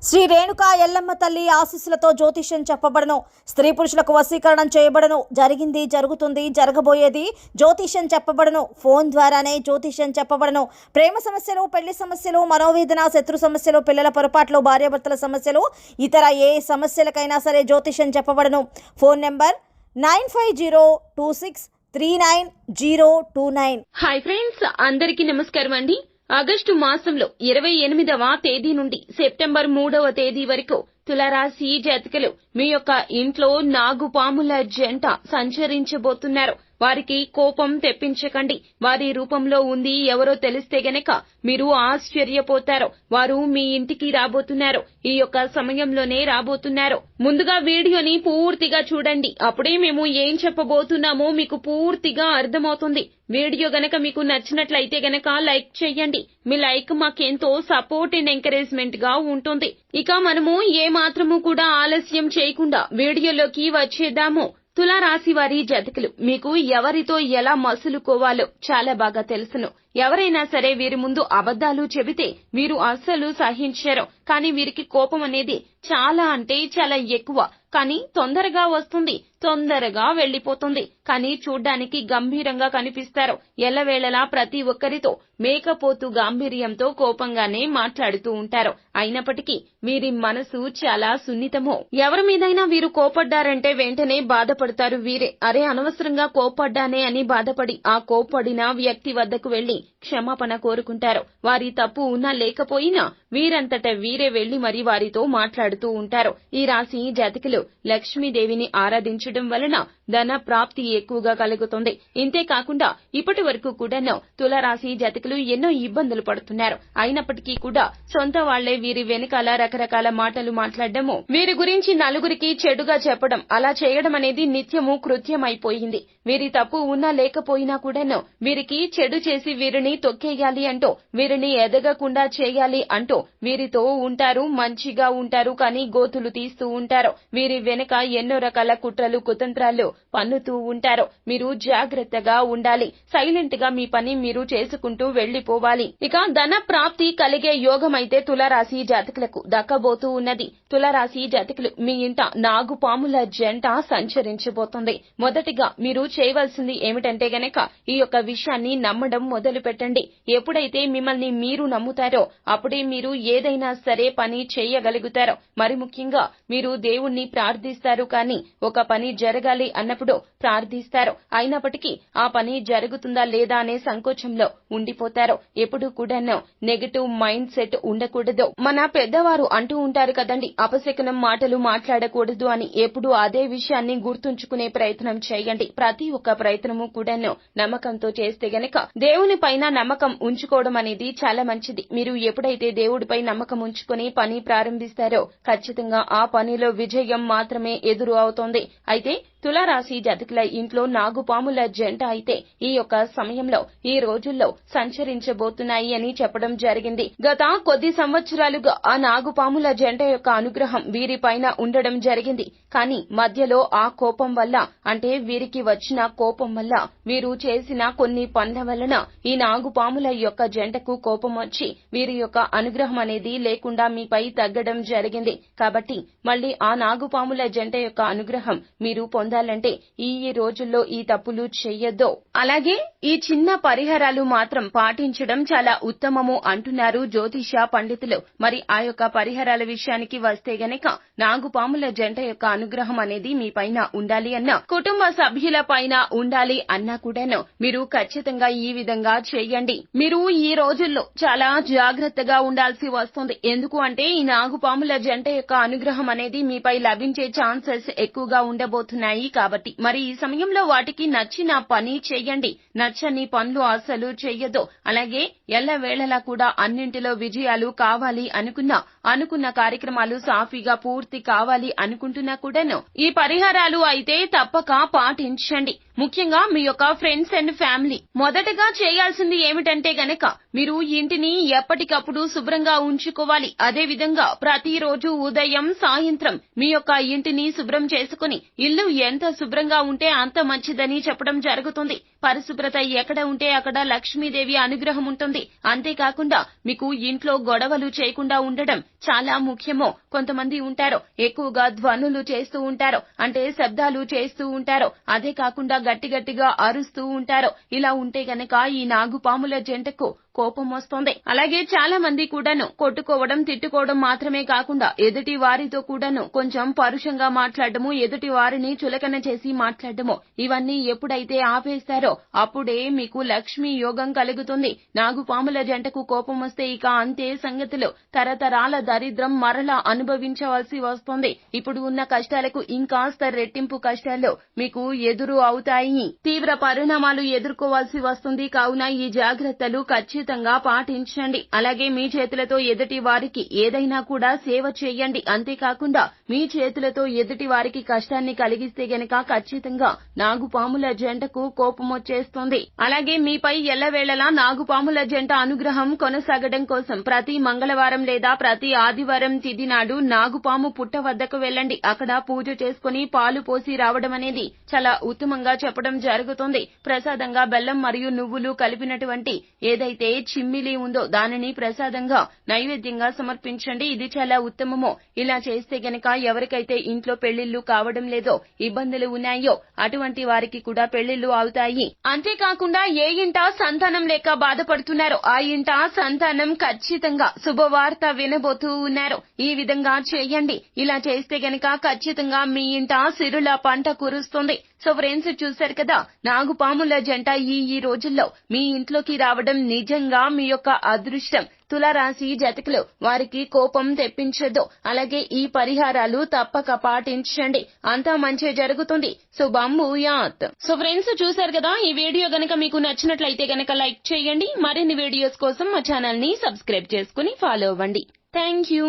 శ్రీ రేణుకా ఎల్లమ్మ తల్లి ఆశీస్సులతో జ్యోతిష్యం చెప్పబడను. స్త్రీ పురుషులకు వశీకరణం చేయబడను. జరిగింది, జరుగుతుంది, జరగబోయేది జ్యోతిష్యం చెప్పబడను. ఫోన్ ద్వారానే జ్యోతిష్యం చెప్పబడను. ప్రేమ సమస్యలు, పెళ్లి సమస్యలు, మనోవేదన, శత్రు సమస్యలు, పిల్లల పొరపాట్లు, భార్యాభర్తల సమస్యలు, ఇతర ఏ సమస్యలకైనా సరే జ్యోతిష్యం చెప్పబడను. Phone number 9502639029. హాయ్ ఫ్రెండ్స్, అందరికీ నమస్కారం అండి. ఆగస్టు మాసంలో 28వ తేదీ నుండి సెప్టెంబర్ 3వ తేదీ వరకు తులారాశి జాతకులు మీ యొక్క ఇంట్లో నాగుపాముల జంట సంచరించబోతున్నారు. వారికి కోపం తెప్పించకండి. వారి రూపంలో ఉంది ఎవరో తెలిస్తే గనక మీరు ఆశ్చర్యపోతారు. వారు మీ ఇంటికి రాబోతున్నారు. ఈ యొక్క సమయంలోనే రాబోతున్నారు. ముందుగా వీడియోని పూర్తిగా చూడండి. అప్పుడే మేము ఏం చెప్పబోతున్నామో మీకు పూర్తిగా అర్థమవుతుంది. వీడియో గనక మీకు నచ్చినట్లయితే గనక లైక్ చేయండి. మీ లైక్ మాకెంతో సపోర్ట్ అండ్ ఎంకరేజ్మెంట్ గా ఉంటుంది. ఇక మనము ఏ మాత్రము కూడా ఆలస్యం చేయకుండా వీడియోలోకి వచ్చేద్దాము. తులారాశి వారి జాతకులు మీకు ఎవరితో ఎలా మసులుకోవాలో చాలా బాగా తెలుసును. ఎవరైనా సరే వీరి ముందు అబద్ధాలు చెబితే వీరు అస్సలు సహించరు. కానీ వీరికి కోపం అనేది చాలా అంటే చాలా ఎక్కువ. కానీ తొందరగా వస్తుంది, తొందరగా వెళ్లిపోతుంది. కానీ చూడ్డానికి గంభీరంగా కనిపిస్తారు. ఎల్లవేళలా ప్రతి ఒక్కరితో మేకపోతు గాంభీర్యంతో కోపంగానే మాట్లాడుతూ ఉంటారు. అయినప్పటికీ వీరి మనసు చాలా సున్నితమో. ఎవరి మీదైనా వీరు కోపడ్డారంటే వెంటనే బాధపడతారు వీరే. అరే అనవసరంగా కోపడ్డానే అని బాధపడి ఆ కోపడిన వ్యక్తి వద్దకు వెళ్లి క్షమాపణ కోరుకుంటారు. వారి తప్పు ఉన్నా లేకపోయినా వీరంతట వీరే వెళ్లి మరి వారితో మాట్లాడుతూ ఉంటారు. ఈ రాశి జాతకులు లక్ష్మీదేవిని ఆరాధించడం వలన ధన ప్రాప్తి ఎక్కువగా కలుగుతుంది. ఇంతేకాకుండా ఇప్పటి వరకు కూడాను తులారాశి జాతకులు ఎన్నో ఇబ్బందులు పడుతున్నారు. అయినప్పటికీ కూడా సొంత వాళ్లే వీరి వెనకాల రకరకాల మాటలు మాట్లాడడము, వీరి గురించి నలుగురికి చెడుగా చెప్పడం, అలా చేయడం అనేది నిత్యము కృత్యమైపోయింది. వీరి తప్పు ఉన్నా లేకపోయినా కూడాను వీరికి చెడు చేసి వీరిని తొక్కేయాలి అంటూ, వీరిని ఎదగకుండా చేయాలి అంటూ వీరితో ఉంటారు. మంచిగా ఉంటారు, కానీ గోతులు తీస్తూ ఉంటారు. వీరి వెనక ఎన్నో రకాల కుట్రలు, కుతంత్రాలు పన్నుతూ ఉంటారు. మీరు జాగ్రత్తగా ఉండాలి. సైలెంట్ గా మీ పని మీరు చేసుకుంటూ వెళ్లిపోవాలి. ఇక ధన ప్రాప్తి కలిగే యోగం అయితే తులారాశి జాతకులకు దక్కబోతూ ఉన్నది. తులారాశి జాతకులు మీ ఇంట నాగుపాముల జంట సంచరించబోతుంది. మొదటిగా మీరు చేయవలసింది ఏమిటంటే గనక ఈ యొక్క విషయాన్ని నమ్మడం మొదలు పెట్టండి. ఎప్పుడైతే మిమ్మల్ని మీరు నమ్ముతారో అప్పుడే మీరు ఏదైనా సరే పని చేయగలుగుతారు. మరి ముఖ్యంగా మీరు దేవుణ్ణి ప్రార్థిస్తారు. కానీ ఒక పని జరగాలి అన్నప్పుడు ప్రార్థిస్తారు. అయినప్పటికీ ఆ పని జరుగుతుందా లేదా అనే సంకోచంలో ఉండిపోతారు. ఎప్పుడు కూడాను నెగటివ్ మైండ్ సెట్ ఉండకూడదు. మన పెద్దవారు అంటూ ఉంటారు కదండి, అపశకునం మాటలు మాట్లాడకూడదు అని. ఎప్పుడు అదే విషయాన్ని గుర్తుంచుకునే ప్రయత్నం చేయండి. ప్రతి ఒక్క ప్రయత్నము కూడాను నమ్మకంతో చేస్తే గనక దేవుని పైన నమ్మకం ఉంచుకోవడం అనేది చాలా మంచిది. మీరు ఎప్పుడైతే దేవుడిపై నమ్మకం ఉంచుకుని పని ప్రారంభిస్తారో ఖచ్చితంగా ఆ పనిలో విజయం మాత్రమే ఎదురు అవుతోంది. అయితే తులారాశి జాతకుల ఇంట్లో నాగుపాముల జంట అయితే ఈ యొక్క సమయంలో ఈ రోజుల్లో సంచరించబోతున్నాయి అని చెప్పడం జరిగింది. గత కొద్ది సంవత్సరాలుగా ఆ నాగుపాముల జంట యొక్క అనుగ్రహం వీరిపైన ఉండడం జరిగింది. కానీ మధ్యలో ఆ కోపం వల్ల, అంటే వీరికి వచ్చిన కోపం వల్ల, వీరు చేసిన కొన్ని పనుల వలన ఈ నాగుపాముల యొక్క జంటకు కోపం వచ్చి వీరి యొక్క అనుగ్రహం అనేది లేకుండా మీపై తగ్గడం జరిగింది. కాబట్టి మళ్లీ ఆ నాగుపాముల జంట యొక్క అనుగ్రహం మీరు పొందాలంటే ఈ రోజుల్లో ఈ తప్పులు చెయ్యొద్దు. అలాగే ఈ చిన్న పరిహారాలు మాత్రం పాటించడం చాలా ఉత్తమము అంటున్నారు జ్యోతిష పండితులు. మరి ఆ యొక్క పరిహారాల విషయానికి వస్తే గనక నాగుపాముల జంట యొక్క అనుగ్రహం అనేది మీ పైన ఉండాలి అన్నా, కుటుంబ సభ్యుల పైన ఉండాలి అన్నా కూడాను మీరు ఖచ్చితంగా ఈ విధంగా చేయండి. మీరు ఈ రోజుల్లో చాలా జాగ్రత్తగా ఉండాల్సి వస్తుంది. ఎందుకు అంటే ఈ నాగుపాముల జంట యొక్క అనుగ్రహం అనేది మీపై లభించే ఛాన్సెస్ ఎక్కువగా ఉండబోతున్నాయి. కాబట్టి మరి ఈ సమయంలో వాటికి నచ్చిన పని చేయండి. నచ్చని పనులు అస్సలు చెయ్యొద్దు. అలాగే ఎల్లవేళలా కూడా అన్నింటిలో విజయాలు కావాలి అనుకున్న కార్యక్రమాలు సాఫీగా పూర్తి కావాలి అనుకుంటున్నా కూడాను ఈ పరిహారాలు అయితే తప్పక పాటించండి. ముఖ్యంగా మీ యొక్క ఫ్రెండ్స్ అండ్ ఫ్యామిలీ. మొదటగా చేయాల్సింది ఏమిటంటే గనక మీరు ఇంటిని ఎప్పటికప్పుడు శుభ్రంగా ఉంచుకోవాలి. అదే విధంగా ప్రతిరోజు ఉదయం సాయంత్రం మీ యొక్క ఇంటిని శుభ్రం చేసుకుని ఇల్లు ఎంత శుభ్రంగా ఉంటే అంత మంచిదని చెప్పడం జరుగుతుంది. పరిశుభ్రత ఎక్కడ ఉంటే అక్కడ లక్ష్మీదేవి అనుగ్రహం ఉంటుంది. అంతేకాకుండా మీకు ఇంట్లో గొడవలు చేయకుండా ఉండడం చాలా ముఖ్యమో. కొంతమంది ఉంటారు ఎక్కువగా ధ్వనులు చేస్తూ ఉంటారు, అంటే శబ్దాలు చేస్తూ ఉంటారు. అదే కాకుండా గట్టిగా అరుస్తూ ఉంటారు. ఇలా ఉంటే గనక ఈ నాగుపాముల జంటకు కోపం వస్తుంది. అలాగే చాలా మంది కూడాను కొట్టుకోవడం, తిట్టుకోవడం మాత్రమే కాకుండా ఎదుటి వారితో కూడాను కొంచెం పరుషంగా మాట్లాడడము, ఎదుటి వారిని చులకన చేసి మాట్లాడడము, ఇవన్నీ ఎప్పుడైతే ఆపేస్తారో అప్పుడే మీకు లక్ష్మీ యోగం కలుగుతుంది. నాగుపాముల జంటకు కోపం వస్తే ఇక అంతే సంగతులు. తరతరాల దరిద్రం మరలా అనుభవించవలసి వస్తుంది. ఇప్పుడు ఉన్న కష్టాలకు ఇంకాస్త రెట్టింపు కష్టాలు మీకు ఎదురు అవుతాయి. తీవ్ర పరిణామాలు ఎదుర్కోవాల్సి వస్తుంది. కావున ఈ జాగ్రత్తలు ఖచ్చితంగా పాటించండి. అలాగే మీ చేతులతో ఎదుటి వారికి ఏదైనా కూడా సేవ చేయండి. అంతేకాకుండా మీ చేతులతో ఎదుటి వారికి కష్టాన్ని కలిగిస్తే గనక ఖచ్చితంగా నాగుపాముల జంటకు కోపం వచ్చేస్తుంది. అలాగే మీపై ఎల్లవేళలా నాగుపాముల జంట అనుగ్రహం కొనసాగడం కోసం ప్రతి మంగళవారం లేదా ప్రతి ఆదివారం తిథి నాడు నాగుపాము పుట్ట వద్దకు వెళ్ళండి. అక్కడ పూజ చేసుకుని పాలు పోసి రావడం అనేది చాలా ఉత్తమంగా చెప్పడం జరుగుతుంది. ప్రసాదంగా బెల్లం మరియు నువ్వులు కలిపినటువంటి ఏదైతే చిమ్మిలి ఉందో దానిని ప్రసాదంగా నైవేద్యంగా సమర్పించండి. ఇది చాలా ఉత్తమమో. ఇలా చేస్తే గనక ఎవరికైతే ఇంట్లో పెళ్లిళ్లు కావడం లేదో, ఇబ్బందులు ఉన్నాయో అటువంటి వారికి కూడా పెళ్లిళ్లు అవుతాయి. అంతేకాకుండా ఏ ఇంట సంతానం లేక బాధపడుతున్నారో ఆ ఇంట సంతానం ఖచ్చితంగా శుభవార్త వినబోతూ ఉన్నారు. ఈ విధంగా చేయండి. ఇలా చేస్తే గనక ఖచ్చితంగా మీ ఇంట సిరుల పంట కురుస్తుంది. సో ఫ్రెండ్స్, చూశారు కదా, నాగుపాముల జంట ఈ రోజుల్లో మీ ఇంట్లోకి రావడం నిజంగా మీ యొక్క అదృష్టం. తులారాశి జాతకులు వారికి కోపం తెప్పించొద్దు. అలాగే ఈ పరిహారాలు తప్పక పాటించండి. అంతా మంచి జరుగుతుంది. శుభం భూయాత్. సో ఫ్రెండ్స్, చూశారు కదా, ఈ వీడియో గనక మీకు నచ్చినట్లయితే గనక లైక్ చేయండి. మరిన్ని వీడియోస్ కోసం మా ఛానల్ ని సబ్స్క్రైబ్ చేసుకుని ఫాలో అవ్వండి. Thank you.